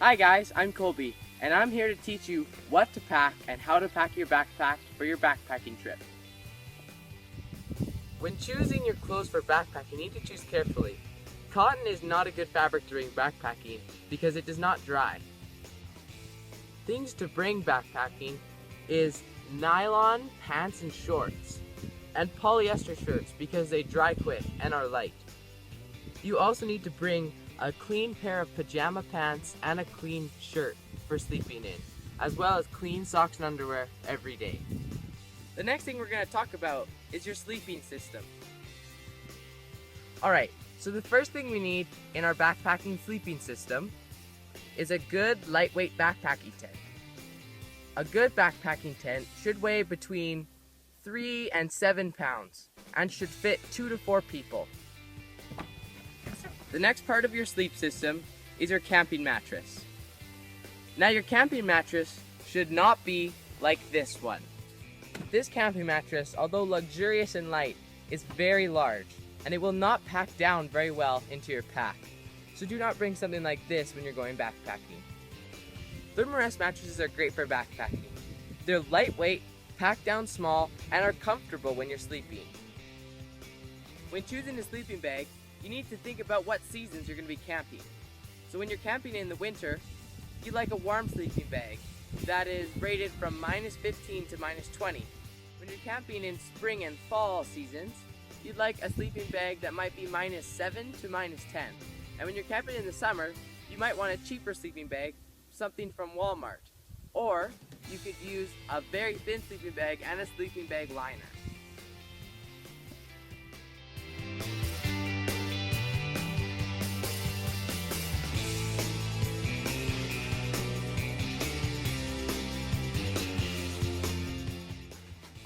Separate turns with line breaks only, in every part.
Hi guys, I'm Colby, and I'm here to teach you what to pack and how to pack your backpack for your backpacking trip. When choosing your clothes for backpacking, you need to choose carefully. Cotton is not a good fabric during backpacking because it does not dry. Things to bring backpacking is nylon pants and shorts, and polyester shirts because they dry quick and are light. You also need to bring a clean pair of pajama pants and a clean shirt for sleeping in, as well as clean socks and underwear every day. The next thing we're going to talk about is your sleeping system. Alright, so the first thing we need in our backpacking sleeping system is a good lightweight backpacking tent. A good backpacking tent should weigh between 3 and 7 pounds and should fit 2 to 4 people. The next part of your sleep system is your camping mattress. Now your camping mattress should not be like this one. This camping mattress, although luxurious and light, is very large and it will not pack down very well into your pack. So do not bring something like this when you're going backpacking. Thermarest mattresses are great for backpacking. They're lightweight, pack down small, and are comfortable when you're sleeping. When choosing a sleeping bag, you need to think about what seasons you're going to be camping. So when you're camping in the winter, you'd like a warm sleeping bag that is rated from -15 to -20. When you're camping in spring and fall seasons, you'd like a sleeping bag that might be -7 to -10. And when you're camping in the summer, you might want a cheaper sleeping bag, something from Walmart. Or you could use a very thin sleeping bag and a sleeping bag liner.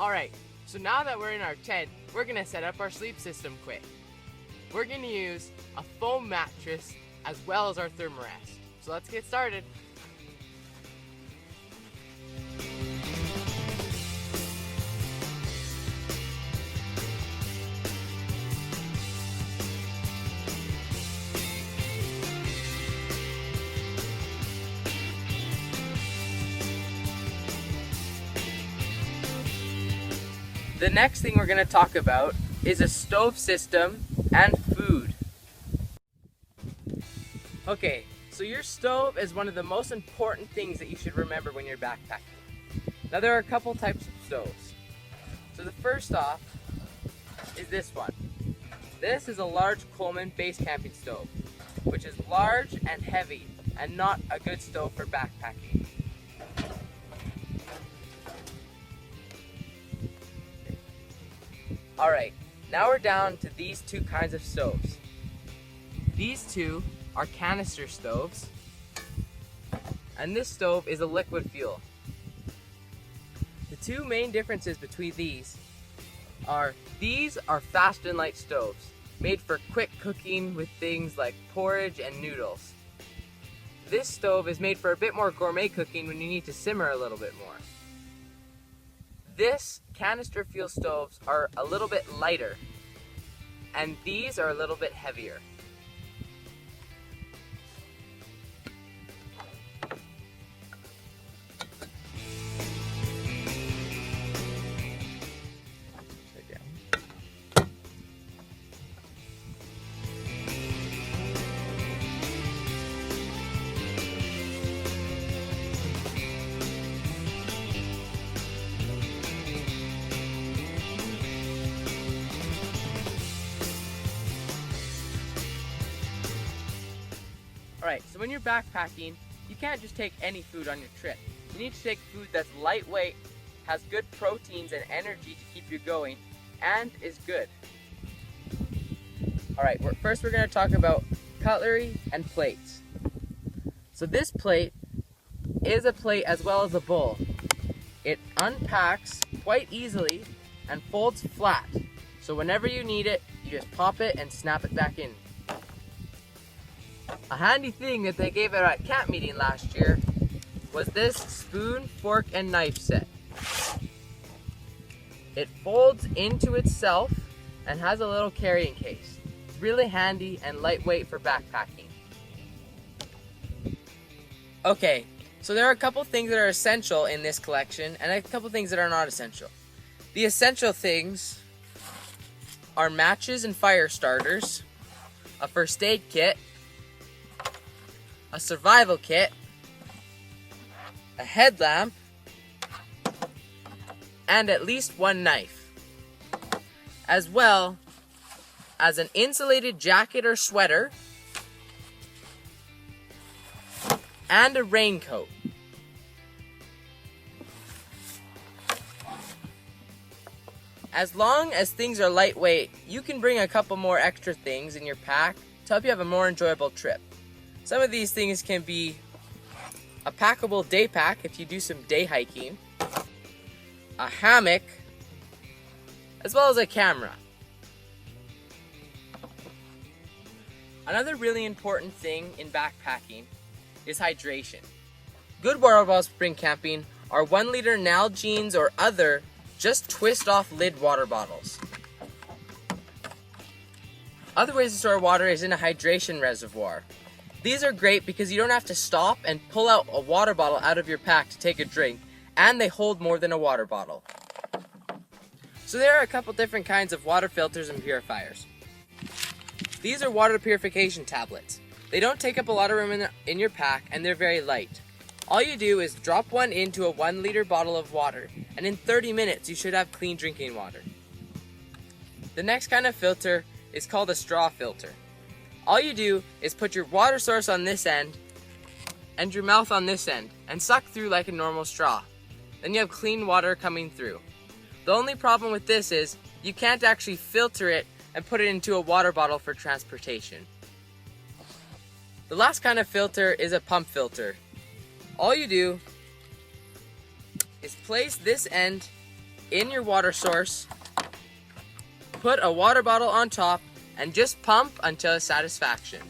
Alright, so now that we're in our tent, we're going to set up our sleep system quick. We're going to use a foam mattress as well as our Thermarest. So let's get started. The next thing we're going to talk about is a stove system and food. Okay, so your stove is one of the most important things that you should remember when you're backpacking. Now there are a couple types of stoves. So the first off is this one. This is a large Coleman base camping stove, which is large and heavy and not a good stove for backpacking. Alright, now we're down to these two kinds of stoves. These two are canister stoves, and this stove is a liquid fuel. The two main differences between these are fast and light stoves, made for quick cooking with things like porridge and noodles. This stove is made for a bit more gourmet cooking when you need to simmer a little bit more. This canister fuel stoves are a little bit lighter, and these are a little bit heavier. Alright, so when you're backpacking, you can't just take any food on your trip. You need to take food that's lightweight, has good proteins and energy to keep you going, and is good. Alright, first we're going to talk about cutlery and plates. So this plate is a plate as well as a bowl. It unpacks quite easily and folds flat. So whenever you need it, you just pop it and snap it back in. A handy thing that they gave out at camp meeting last year was this spoon, fork, and knife set. It folds into itself and has a little carrying case. Really handy and lightweight for backpacking. Okay, so there are a couple things that are essential in this collection and a couple things that are not essential. The essential things are matches and fire starters, a first aid kit, a survival kit, a headlamp, and at least one knife, as well as an insulated jacket or sweater and a raincoat. As long as things are lightweight, you can bring a couple more extra things in your pack to help you have a more enjoyable trip. Some of these things can be a packable day pack if you do some day hiking, a hammock, as well as a camera. Another really important thing in backpacking is hydration. Good water bottles for spring camping are 1 liter Nalgene's or other just twist off lid water bottles. Other ways to store water is in a hydration reservoir. These are great because you don't have to stop and pull out a water bottle out of your pack to take a drink, and they hold more than a water bottle. So there are a couple different kinds of water filters and purifiers. These are water purification tablets. They don't take up a lot of room in your pack, and they're very light. All you do is drop one into a 1 liter bottle of water, and in 30 minutes you should have clean drinking water. The next kind of filter is called a straw filter. All you do is put your water source on this end and your mouth on this end and suck through like a normal straw. Then you have clean water coming through. The only problem with this is you can't actually filter it and put it into a water bottle for transportation. The last kind of filter is a pump filter. All you do is place this end in your water source, put a water bottle on top, and just pump until satisfaction.